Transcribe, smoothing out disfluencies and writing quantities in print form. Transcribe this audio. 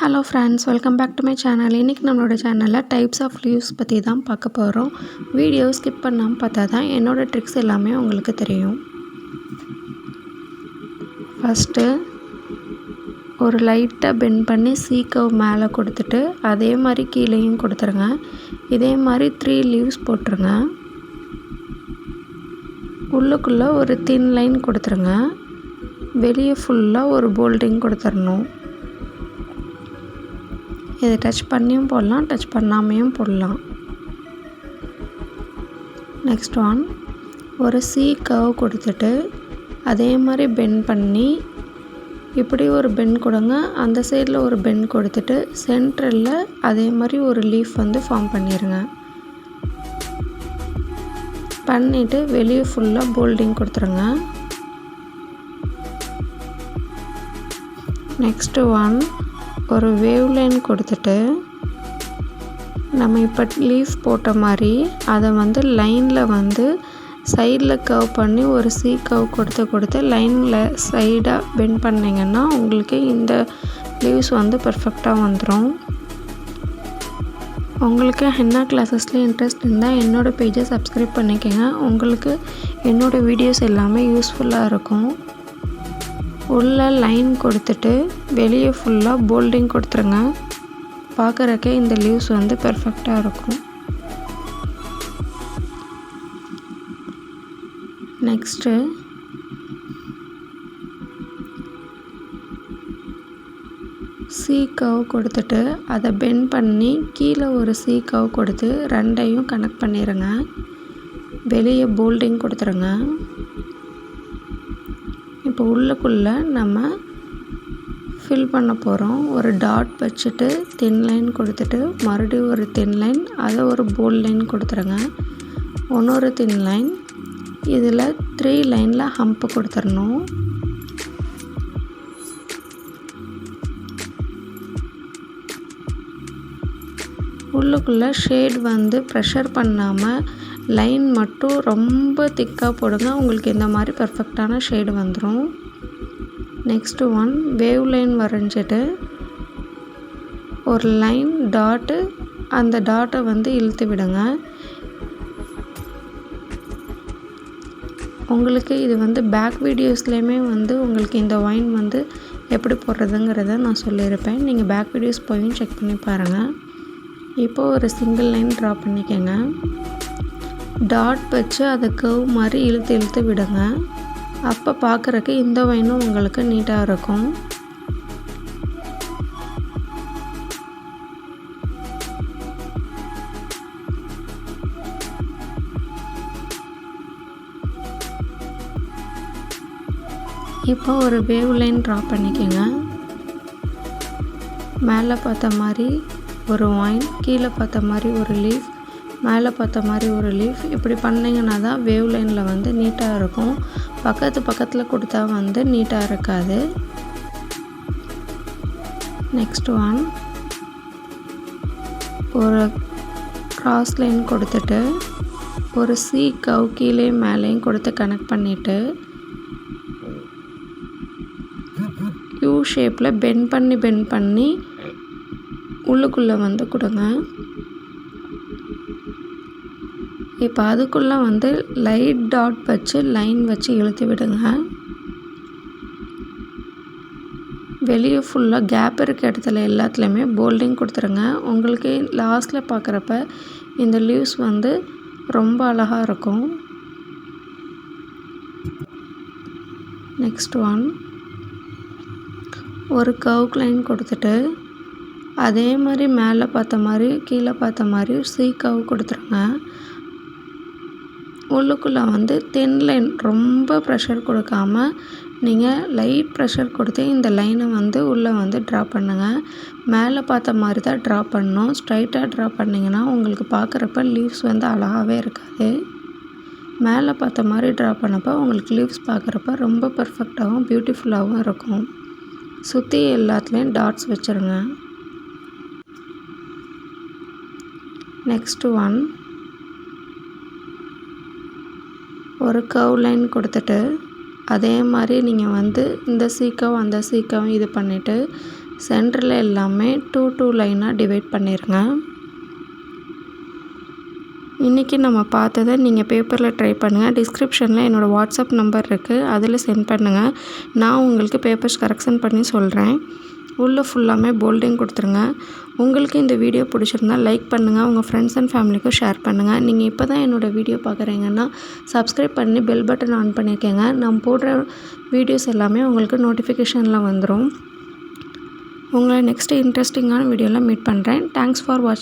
Hello friends, welcome back to my channel. இன்றைக்கி நம்மளோட சேனலில் டைப்ஸ் ஆஃப் லீவ்ஸ் பற்றி தான் பார்க்க போகிறோம். வீடியோ ஸ்கிப் பண்ணாமல் பார்த்தா தான் என்னோடய ட்ரிக்ஸ் எல்லாமே உங்களுக்கு தெரியும். ஃபஸ்ட்டு ஒரு லைட்டாக பெண்ட் பண்ணி சீக்கவ் மேலே கொடுத்துட்டு அதே மாதிரி கீழேயும் கொடுத்துருங்க. இதே மாதிரி 3 லீவ்ஸ் போட்டுருங்க. உள்ளுக்குள்ளே ஒரு தின் லைன் கொடுத்துருங்க. வெளியே ஃபுல்லாக ஒரு போல்டிங் கொடுத்துடணும். இதை டச் பண்ணியும் போடலாம், டச் பண்ணாமையும் போடலாம். நெக்ஸ்ட் ஒன், ஒரு சி கர்வ் கொடுத்துட்டு அதே மாதிரி பெண்ட் பண்ணி இப்படி ஒரு பெண்ட் கொடுங்க. அந்த சைடில் ஒரு பெண்ட் கொடுத்துட்டு சென்ட்ரலில் அதே மாதிரி ஒரு லீஃப் ஃபார்ம் பண்ணிடுங்க. பண்ணிவிட்டு வெளியே ஃபுல்லாக போல்டிங் கொடுத்துருங்க. நெக்ஸ்ட்டு ஒன், ஒரு வேவ் லைன் கொடுத்துட்டு நம்ம இப்போ லீஃப் போட்ட மாதிரி அதை லைனில் சைடில் கர்வ் பண்ணி ஒரு சி கர்வ் கொடுத்து லைனில் சைடாக பெண்ட் பண்ணிங்கன்னா உங்களுக்கு இந்த லீவ்ஸ் பர்ஃபெக்டாக வந்துடும். உங்களுக்கு ஹென்னா கிளாஸஸில் இன்ட்ரெஸ்ட் இருந்தால் என்னோடய பேஜை சப்ஸ்கிரைப் பண்ணிக்கோங்க. உங்களுக்கு என்னோடய வீடியோஸ் எல்லாமே யூஸ்ஃபுல்லாக இருக்கும். உள்ள லைன் கொடுத்துட்டு வெளியே ஃபுல்லாக போல்டிங் கொடுத்துருங்க. பார்க்குறக்கே இந்த லீவ்ஸ் பெர்ஃபெக்டாக இருக்கும். நெக்ஸ்ட்டு சி கர்வ் கொடுத்துட்டு அதை பெண்ட் பண்ணி கீழே ஒரு சி கர்வ் கொடுத்து ரெண்டையும் கனெக்ட் பண்ணிடுங்க. வெளியே போல்டிங் கொடுத்துருங்க. இப்போ உள்ளுக்குள்ளே நம்ம ஃபில் பண்ண போகிறோம். ஒரு டாட் வச்சுட்டு தின் லைன் கொடுத்துட்டு மறுபடியும் ஒரு தின் லைன், அதை ஒரு போல்ட் லைன் கொடுத்துருங்க. இன்னொரு தின் லைன், இதில் 3 லைனில் ஹம்ப்பு கொடுத்துடணும். உள்ளுக்குள்ளே ஷேட் ப்ரெஷர் பண்ணாமல் லைன் மட்டும் ரொம்ப திக்காக போடுங்க. உங்களுக்கு இந்த மாதிரி பர்ஃபெக்டான ஷேடு வந்துடும். நெக்ஸ்ட்டு ஒன், வேவ் லைன் வரைஞ்சிட்டு ஒரு லைன் டாட்டு, அந்த டாட்டை இழுத்து விடுங்க. உங்களுக்கு இது பேக் வீடியோஸ்லேயுமே உங்களுக்கு இந்த ஒயின் எப்படி போடுறதுங்கிறத நான் சொல்லியிருப்பேன். நீங்கள் பேக் வீடியோஸ் போய் செக் பண்ணி பாருங்கள். இப்போது ஒரு சிங்கிள் லைன் ட்ரா பண்ணிக்கோங்க. டாட் வச்சு அதை கர்வ் மாதிரி இழுத்து விடுங்க. அப்போ பார்க்குறக்கு இந்த ஒயினும் உங்களுக்கு நீட்டாக இருக்கும். இப்போ ஒரு வேவ் லைன் ட்ரா பண்ணிக்கோங்க. மேலே பார்த்த மாதிரி ஒரு ஒயின், கீழே பார்த்த மாதிரி ஒரு லீஃப், மேலே பார்த்த மாதிரி ஒரு லீஃப். இப்படி பண்ணிங்கன்னா தான் வேவ் லைனில் நீட்டாக இருக்கும். பக்கத்தில் கொடுத்தா நீட்டாக இருக்காது. நெக்ஸ்ட் ஒன், ஒரு கிராஸ் லைன் கொடுத்துட்டு ஒரு சி கர்வ் கீழே மேலேயும் கொடுத்து கனெக்ட் பண்ணிவிட்டு யூ ஷேப்பில் பெண்ட் பண்ணி உள்ளுக்குள்ளே கொடுங்க. இப்போ அதுக்குள்ளே லைட் டாட் வச்சு லைன் வச்சு இழுத்து விடுங்க. வெளியே ஃபுல்லாக கேப் இருக்க இடத்துல எல்லாத்துலேயுமே போல்டிங் கொடுத்துருங்க. உங்களுக்கு லாஸ்ட்டில் பார்க்குறப்ப இந்த லீவ்ஸ் ரொம்ப அழகாக இருக்கும். நெக்ஸ்ட் ஒன், ஒரு கர்வ் லைன் கொடுத்துட்டு அதே மாதிரி மேலே பார்த்த மாதிரி கீழே பார்த்த மாதிரி சி கர்வ் கொடுத்துருங்க. உள்ளுக்குள்ளே தின் லைன், ரொம்ப ப்ரெஷர் கொடுக்காம நீங்கள் லைட் ப்ரெஷர் கொடுத்து இந்த லைனை உள்ளே ட்ரா பண்ணுங்கள். மேலே பார்த்த மாதிரி தான் ட்ரா பண்ணணும். ஸ்ட்ரைட்டாக ட்ரா பண்ணிங்கன்னா உங்களுக்கு பார்க்குறப்ப லீவ்ஸ் அழகாகவே இருக்காது. மேலே பார்த்த மாதிரி ட்ரா பண்ணப்போ உங்களுக்கு லீவ்ஸ் பார்க்குறப்ப ரொம்ப பர்ஃபெக்டாகவும் பியூட்டிஃபுல்லாகவும் இருக்கும். சுற்றி எல்லாத்துலேயும் டாட்ஸ் வச்சுருங்க. நெக்ஸ்ட்டு ஒன், ஒரு கர்வ் லைன் கொடுத்துட்டு அதே மாதிரி நீங்கள் இந்த சீக்கவ் அந்த சீக்கவ் இது பண்ணிவிட்டு சென்டரில் எல்லாமே 2 2 லைனாக டிவைட் பண்ணிடுங்க. இன்றைக்கி நம்ம பார்த்ததை நீங்கள் பேப்பரில் ட்ரை பண்ணுங்கள். டிஸ்கிரிப்ஷனில் என்னோடய வாட்ஸ்அப் நம்பர் இருக்குது, அதில் சென்ட் பண்ணுங்கள். நான் உங்களுக்கு பேப்பர்ஸ் கரெக்ஷன் பண்ணி சொல்கிறேன். உள்ளே ஃபுல்லாமே போல்டிங் கொடுத்துருங்க. உங்களுக்கு இந்த வீடியோ பிடிச்சிருந்தால் லைக் பண்ணுங்கள், உங்கள் ஃப்ரெண்ட்ஸ் அண்ட் ஃபேமிலிக்கும் ஷேர் பண்ணுங்கள். நீங்கள் இப்போ தான் என்னோடய வீடியோ பார்க்குறீங்கன்னா சப்ஸ்கிரைப் பண்ணி பெல் பட்டன் ஆன் பண்ணியிருக்கேங்க. நான் போடுற வீடியோஸ் எல்லாமே உங்களுக்கு நோட்டிஃபிகேஷனில் வந்துடும். உங்களை நெக்ஸ்ட்டு இன்ட்ரெஸ்டிங்கான வீடியோவில் மீட் பண்ணுறேன். தேங்க்ஸ் ஃபார் வாட்சிங்.